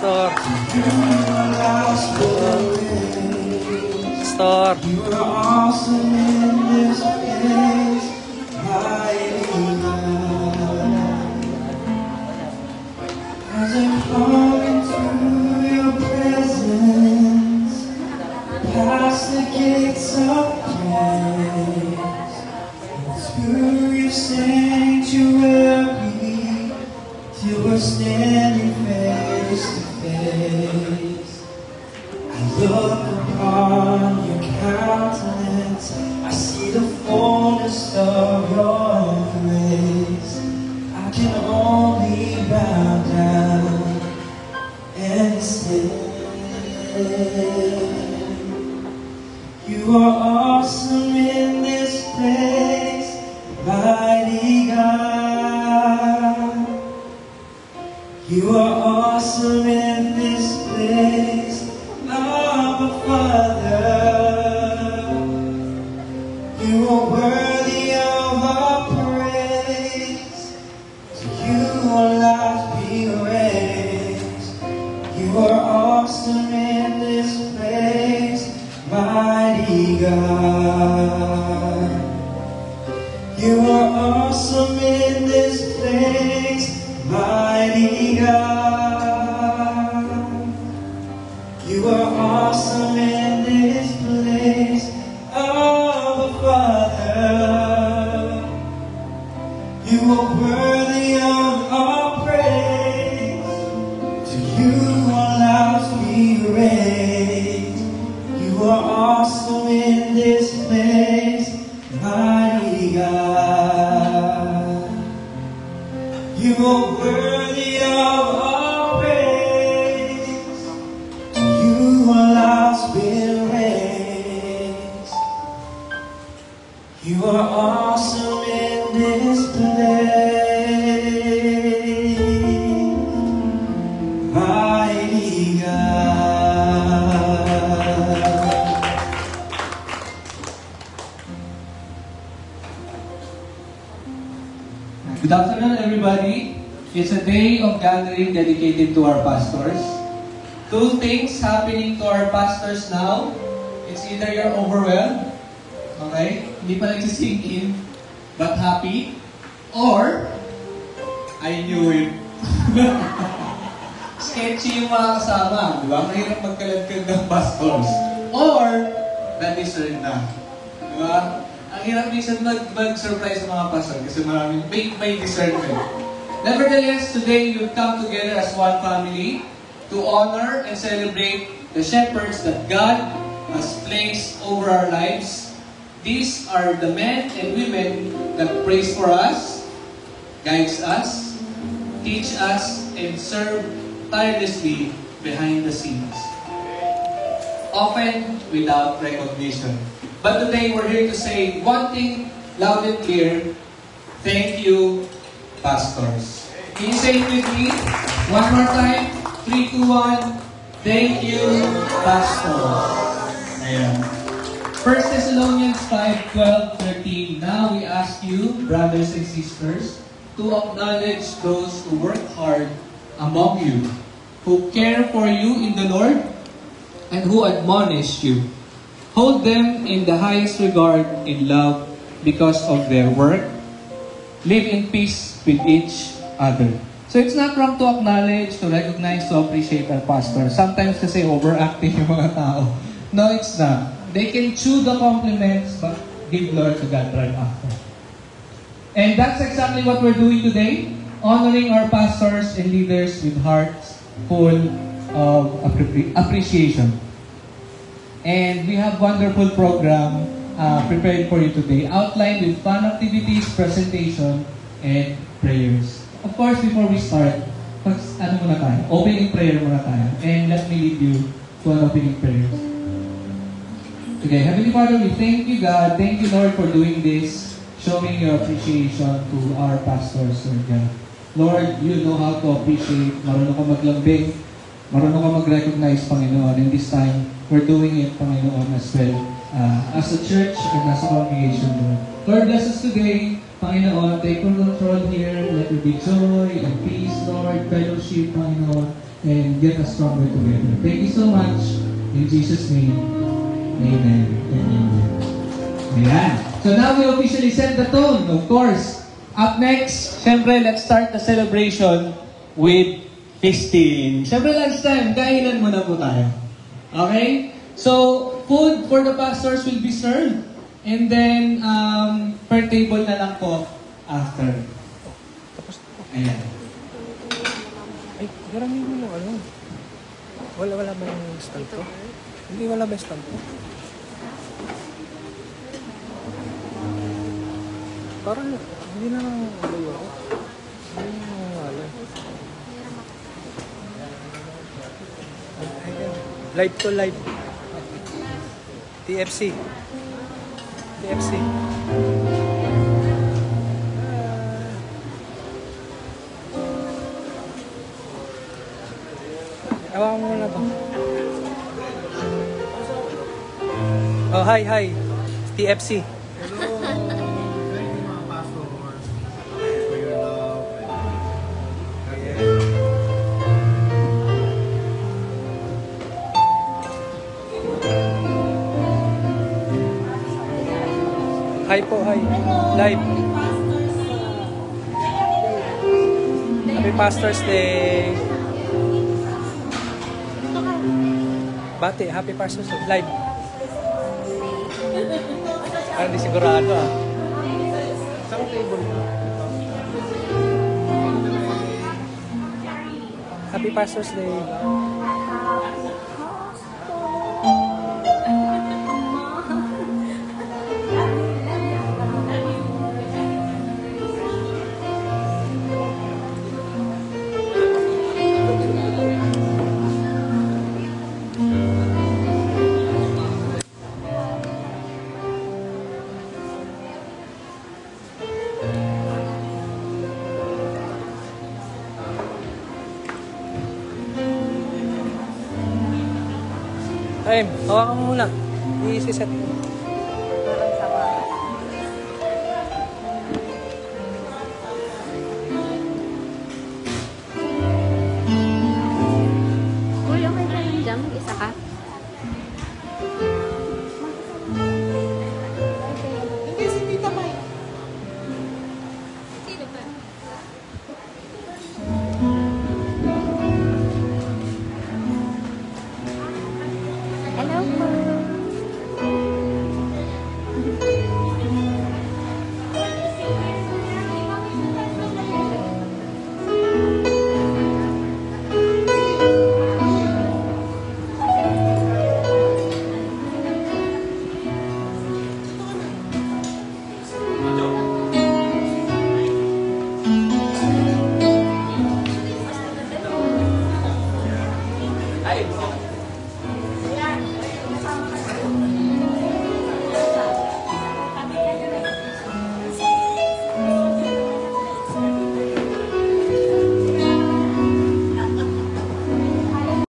Pastor. Pastor. You are awesome in this place, mighty God. As I come into your presence, past the gates of praise, into your sanctuary, till we're standing face to face. I look upon your countenance, I see the fullness of your grace. I can only bow down and say, you are awesome in this place, mighty God. You are awesome in this place, Abba Father. You are worthy of our praise. To you our lives be raised. You are awesome in this place, mighty God. You are awesome in this place, mighty God. You are awesome in this place, Abba Father. You are worthy of our praise. To you our lives be raised. You are awesome in this place, mighty God. You are worthy of our praise. You are last been raised. You are awesome in this place, mighty God. Good afternoon, everybody. It's a day of gathering dedicated to our pastors. Two things happening to our pastors now. It's either you're overwhelmed, okay? Hindi pa nagsisink in, but happy. Or, I knew it. Sketchy yung mga kasama, di ba? Mahirap magkalagkag ng pastors. Or, na-discern na. Di ba? Ang hirap minsan mag-surprise sa mga pastor kasi maraming may discernment. Nevertheless, today we've come together as one family to honor and celebrate the shepherds that God has placed over our lives. These are the men and women that prays for us, guides us, teach us, and serve tirelessly behind the scenes, often without recognition. But today we're here to say one thing loud and clear: thank you, pastors. Can you say it with me? One more time. 3, 2, 1. Thank you, pastors. Ayan. 1 Thessalonians 5:12-13. Now we ask you, brothers and sisters, to acknowledge those who work hard among you, who care for you in the Lord, and who admonish you. Hold them in the highest regard in love because of their work. Live in peace with each other. So it's not wrong to acknowledge, to recognize, to appreciate our pastor. Sometimes kasi overacting yung mga tao. No, it's not. They can chew the compliments, but give glory to God right after. And that's exactly what we're doing today. Honoring our pastors and leaders with hearts full of appreciation. And we have wonderful program prepared for you today, outlined with fun activities, presentation, and prayers. Of course, before we start, opening prayer muna tayo. And let me lead you to an opening prayer. Okay, Heavenly Father, we thank you, God. Thank you, Lord, for doing this, showing your appreciation to our pastors, Lord God. Lord, you know how to appreciate. Marunong ka maglambing. Marunong ka mag-recognize, Panginoon. And this time, we're doing it, Panginoon, as well. As a church and as a congregation, Lord. Lord, bless us today. Panginoon, take control here. Let there be joy and peace, Lord, fellowship, Panginoon. and get us stronger together. Thank you so much. In Jesus' name, amen and amen. Ayan. So now we officially set the tone, of course. Up next, syempre, let's start the celebration with feasting. Syempre, lunchtime, kainan muna po tayo. Okay? So, food for the pastors will be served. And then, per table na lang po after. Ayan. Ay, garangin mo ano. Wala ba yung stand ko? Hindi, wala ba yung stand ko? Parang, hindi na nang alayo ako. Hindi na nang wala. Live to live. TFC. TFC. Ewan mo na ba? Oh, hi. TFC. Hello. Thank you mga pastors for your love. Hi po, hi. Live. Happy Pastors Day. Bati, Happy Pastors Day. Live. Parang di sigurado ah. Saan table mo? Happy Pastors Day. Ay, hawakan mo muna. I-set mo. Uy, okay ka lang dyan? Mag-isa ka?